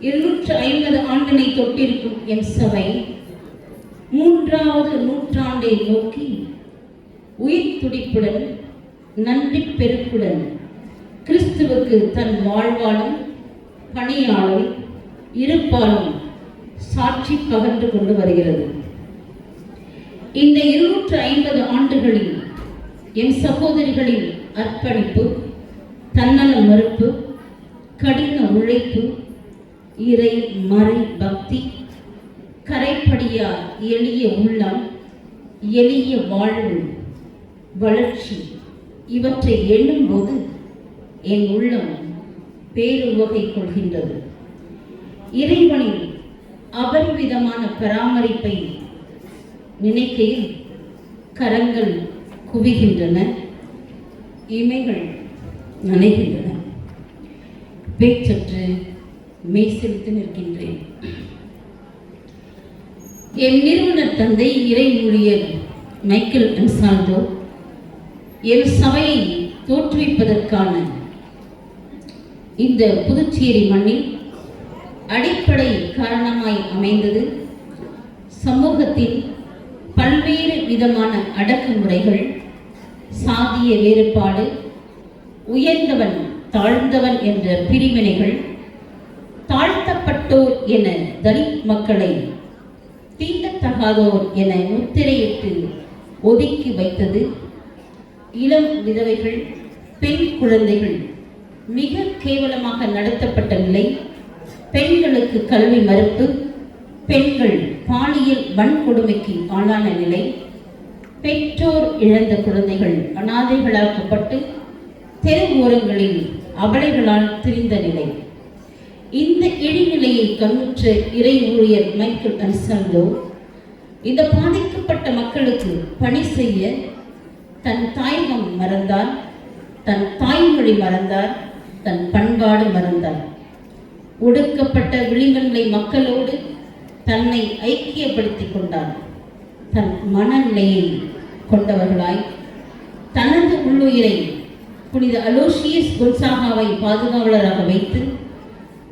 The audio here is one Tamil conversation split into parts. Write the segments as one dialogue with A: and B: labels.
A: 250 ஆண்டினை தொட்டிருக்கும் எம் சபை 3வது நூற்றாண்டை நோக்கி உயிர் துடிப்புடன் நன்றி பெருக்குடன் கிறிஸ்துவுக்கு தன் வாழ்வாலும் பணியாலும் இருப்பாலும் சாட்சி பகர்ந்து கொண்டு வருகிறது. இந்த 250 ஆண்டுகளில் என் சகோதரிகளின் அர்ப்பணிப்பு, தன்னல மறுப்பு, கடின உழைப்பு, இறை மறை பக்தி, கரைப்படியா எளிய உள்ளம், எளிய வாழ்வு, வளர்ச்சி இவற்றை எண்ணும்போது என் உள்ளம் பேருவகை கொள்கின்றது. இறைவனின் அபரிவிதமான பராமரிப்பை நினைக்கையில் கரங்கள் குவிகின்றன, இமைகள் நனைகின்றன. பேச்சற்று மெய்சிலித்து நிற்கின்றேன். என் நிறுவனர் தந்தை இறை ஊழியர் மைக்கேல் அன்சால்டோ என் சபையை தோற்றுவிப்பதற்கான இந்த புதுச்சேரி மண்ணில் அடிப்படை காரணமாய் அமைந்தது சமூகத்தின் பல்வேறு விதமான அடக்குமுறைகள், சாதிய வேறுபாடு, உயர்ந்தவன் தாழ்ந்தவன் என்ற பிரிவினைகள், தாழ்த்தப்பட்டோர் என தலித் மக்களை தீண்டத்தகாதோர் என முத்திரையிட்டு ஒதுக்கி வைத்தது, இளம் விதவைகள், பெண் குழந்தைகள் மிக கேவலமாக நடத்தப்பட்ட நிலை, பெண்களுக்கு கல்வி மறுப்பு, பெண்கள் பாலியல் வன்கொடுமைக்கு ஆளான நிலை, பெற்றோர் இழந்த குழந்தைகள் அனாதைகளாக்கப்பட்டு தெரு ஓரங்களில் அபலைகளால் திரிந்த நிலை. இந்த இழிநிலையை கண்ணுற்ற இறை ஊழியர் மைக்கேல் அன்சால்டோ இந்த பாதிக்கப்பட்ட மக்களுக்கு பணி செய்ய தன் தாயகம் மறந்தார், தன் தாய்மொழி மறந்தார், தன் பண்பாடு மறந்தார். ஒடுக்கப்பட்ட விளிம்புநிலை மக்களோடு தன்னை ஐக்கியப்படுத்திக் கொண்டார். தன் மனநிலையை கொண்டவர்களாய் தனது உள்ளுயிரை புனித அலோசியஸ் கொன்சாகாவை பாதுகாவலராக வைத்து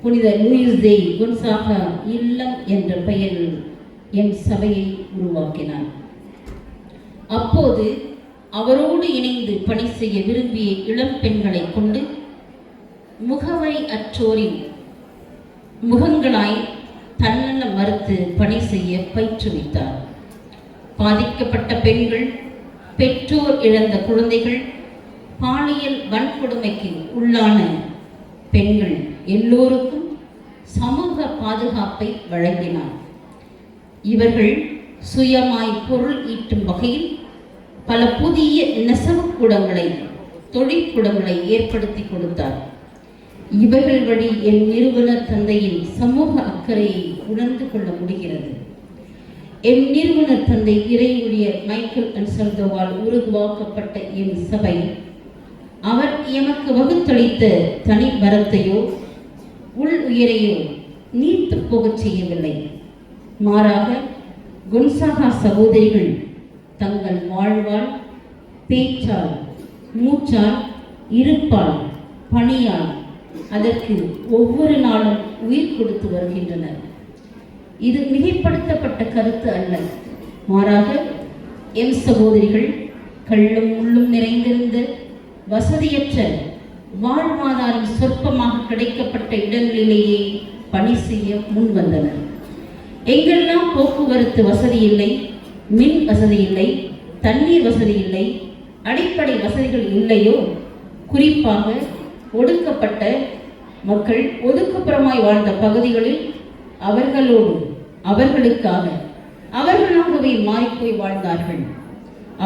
A: புனித லூயிஸ் டே கொன்சாகா இல்லம் என்ற பெயரில் என் சபையை உருவாக்கினார். அப்போது அவரோடு இணைந்து பணி செய்ய விரும்பிய இளம் பெண்களை கொண்டு முகவரி அற்றோரின் முகங்களாய் தன்னல மறுத்து பணி செய்ய பயிற்றுவித்தார். பாதிக்கப்பட்ட பெண்கள், பெற்றோர் இழந்த குழந்தைகள், பாலியல் வன்கொடுமைக்கு உள்ளான பெண்கள் எல்லோருக்கும் சமூக பாதுகாப்பை வழங்கினார். இவர்கள் சுயமாய் பொருள் ஈட்டும் வகையில் பல புதிய நெசவுக்கூடங்களை, தொழிற்கூடங்களை ஏற்படுத்தி கொடுத்தார். இவர்கள் வழி என் நிறுவனர் தந்தையின் சமூக அக்கறையை உணர்ந்து கொள்ள முடிகிறது. என் நிறுவனர் தந்தை இறை ஊழியர் மைக்கேல் அன்சால்டோவால் உருவாக்கப்பட்ட என் சபை அவர் எமக்கு வகுத்தளித்த தனி வரத்தையோ உள் உயிரையோ நீர்த்து போகச் செய்யவில்லை. மாறாக கொன்சாகா சகோதரிகள் தங்கள் வாழ்வால், பேச்சால், மூச்சால், இருப்பால், பணியால் அதற்கு ஒவ்வொரு நாளும் உயிர் கொடுத்து வருகின்றனர். இது மிகைப்படுத்தப்பட்ட கருத்து அல்ல. மாறாக எம் சகோதரிகள் கள்ளும் முள்ளும் நிறைந்திருந்த வசதியற்ற வாழ்வாதாரம் சொற்பமாக கிடைக்கப்பட்ட இடங்களிலேயே பணி செய்ய முன் வந்தனர். எங்கெல்லாம் போக்குவரத்து வசதி இல்லை, மின் வசதி இல்லை, தண்ணீர் வசதி இல்லை, அடிப்படை வசதிகள் இல்லையோ, குறிப்பாக ஒடுக்கப்பட்ட மக்கள் ஒதுக்குப்புறமாய் வாழ்ந்த பகுதிகளில் அவர்களோடு, அவர்களுக்காக, அவர்களாகவே மாறிப்போய் வாழ்ந்தார்கள்.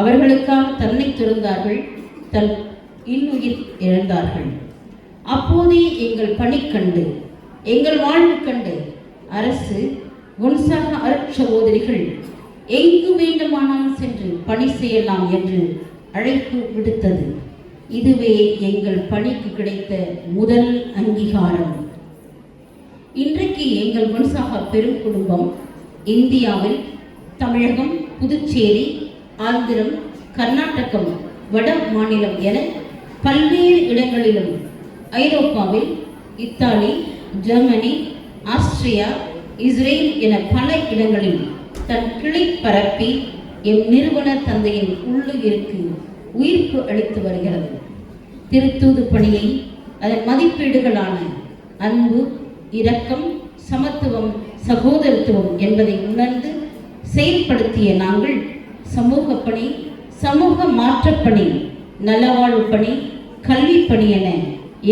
A: அவர்களுக்காக தன்னை துறந்தார்கள், தன் இன்னுயிர் இழந்தார்கள். அப்போதே எங்கள் பணி கண்டு, எங்கள் வாழ்வு கண்டு அரசு கொன்சாகா அருட்சகோதரிகள் எங்கு வேண்டுமானாலும் சென்று பணி செய்யலாம் என்று அழைப்பு விடுத்தது. இதுவே எங்கள் பணிக்கு கிடைத்த முதல் அங்கீகாரம். இன்றைக்கு எங்கள் கொன்சாகா பெரும் குடும்பம் இந்தியாவில் தமிழகம், புதுச்சேரி, ஆந்திரம், கர்நாடகம், வட மாநிலம் என பல்வேறு இடங்களிலும், ஐரோப்பாவில் இத்தாலி, ஜெர்மனி, ஆஸ்திரியா, இஸ்ரேல் என பல இடங்களில் தன் கிளை பரப்பி எம் நிறுவன தந்தையின் உள்ளுயிருக்கு உயிர்ப்பு அளித்து வருகிறது. திருத்தூது பணியை அதன் மதிப்பீடுகளான அன்பு, இரக்கம், சமத்துவம், சகோதரத்துவம் என்பதை உணர்ந்து செயல்படுத்திய நாங்கள் சமூக பணி, சமூக மாற்றப்பணி, நலவாழ்வு பணி, கல்வி பணி என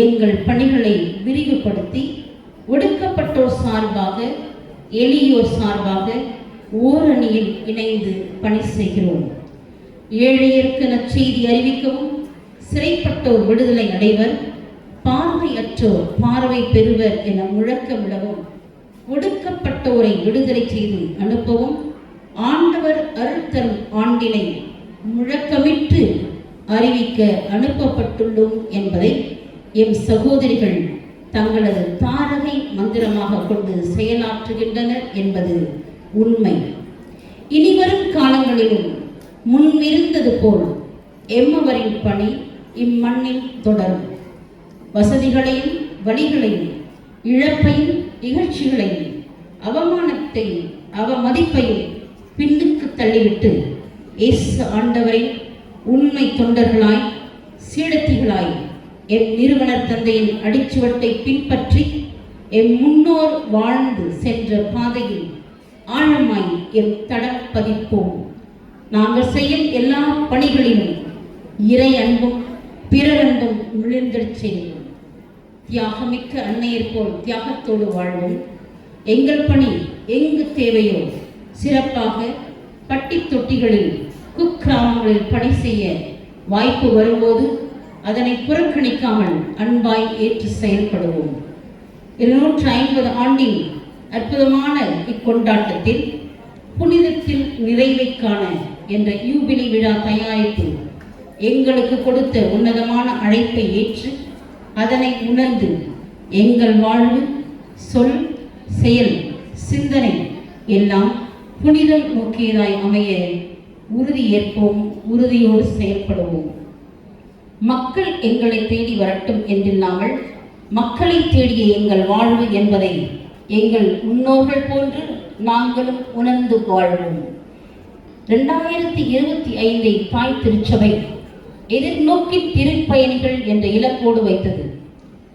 A: எங்கள் பணிகளை விரிவுபடுத்தி ஒடுக்கப்பட்டோர் சார்பாக, எளியோர் சார்பாக ஓரணியில் இணைந்து பணி செய்கிறோம். ஏழையருக்கு நற்செய்தி அறிவிக்கவும், சிறைப்பட்டோர் விடுதலை அடைவர், பார்வையற்றோர் பார்வை பெறுவர் என முழக்கமிடவும், ஒடுக்கப்பட்டோரை விடுதலை செய்து அனுப்பவும், ஆண்டவர் அருள் தரும் ஆண்டினை முழக்கமிட்டு அறிவிக்க அனுப்பப்பட்டுள்ளோம் என்பதை எம் சகோதரிகள் தங்களது தாரகை மந்திரமாக கொண்டு செயலாற்றுகின்றனர் என்பது உண்மை. இனிவரும் காலங்களிலும் முன்னிருந்தது போல் எம்மவரின் பணி இம்மண்ணில் தொடரும். வசதிகளையும் வழிகளையும், இழப்பையும் இகழ்ச்சிகளையும், அவமானத்தையும் அவமதிப்பையும் பின்னுக்கு தள்ளிவிட்டு இயேசு ஆண்டவரின் உண்மை தொண்டர்களாய், சீடத்திகளாய் எம் நிறுவனர் தந்தையின் அடிச்சுவட்டை பின்பற்றி எம் முன்னோர் வாழ்ந்து சென்ற பாதையில் ஆழமாய் எம் தடம் பதிப்போம். நாங்கள் செய்யும் எல்லா பணிகளிலும் இறை அன்பும் பிறரன்பும் விழுந்தெழச் செய்வோம். தியாகமிக்க அன்னையர் போல் தியாகத்தோடு வாழ்வோம். எங்கள் பணி எங்கு தேவையோ சிறப்பாக பட்டி தொட்டிகளில், குக்கிராமங்களில் பணி செய்ய வாய்ப்பு வரும்போது அதனை புறக்கணிக்காமல் அன்பாய் ஏற்று செயல்படுவோம். 250 ஆண்டின் அற்புதமான இக்கொண்டாட்டத்தில் புனிதத்தில் நிறைவை காண என்ற யூபிலி விழா தயாரிப்பு எங்களுக்கு கொடுத்த உன்னதமான அழைப்பை ஏற்று அதனை உணர்ந்து எங்கள் வாழ்வு, சொல், செயல், சிந்தனை எல்லாம் புனிதம் நோக்கியதாய் அமைய உறுதி ஏற்போம், உறுதியோடு செயல்படுவோம். மக்கள் எங்களை தேடி வரட்டும் என்றில்லாமல் மக்களை தேடிய எங்கள் வாழ்வு என்பதை எங்கள் முன்னோர்கள் போன்று நாங்களும் உணர்ந்து வாழ்வோம். 2025 தாய் திருச்சபை எதிர்நோக்கின் திருப்பயணிகள் என்ற இலக்கோடு வைத்தது.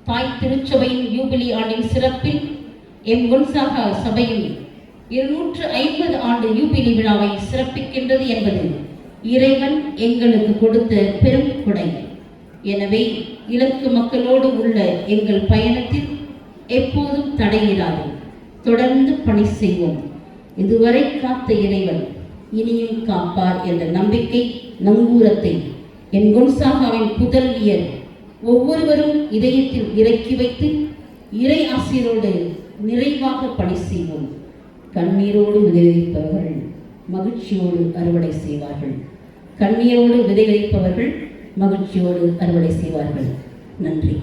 A: தாய் திருச்சபையின் யூபிலி ஆண்டின் சிறப்பில் எம் கொன்சாகா சபையும் 250 ஆண்டு யூபிலி விழாவை சிறப்பிக்கின்றது என்பது இறைவன் எங்களுக்கு கொடுத்த பெரும் கொடை. எனவே இலக்கு மக்களோடு உள்ள எங்கள் பயணத்தில் எப்போதும் தடையிடாது தொடர்ந்து பணி செய்வோம். இதுவரை காத்த இறைவன் இனியும் காப்பார் என்ற நம்பிக்கை நங்கூரத்தை என் கொன்சாகாவின் புதல்வியர் ஒவ்வொருவரும் இதயத்தில் இறக்கி வைத்து இறை ஆசிரோடு நிறைவாக பணி செய்வோம். கண்ணீரோடு விதைப்பவர்கள் மகிழ்ச்சியோடு அறுவடை செய்வார்கள். கண்ணீரோடு விதைப்பவர்கள் மகிழ்ச்சியோடு அறுவடை செய்வார்கள். நன்றி.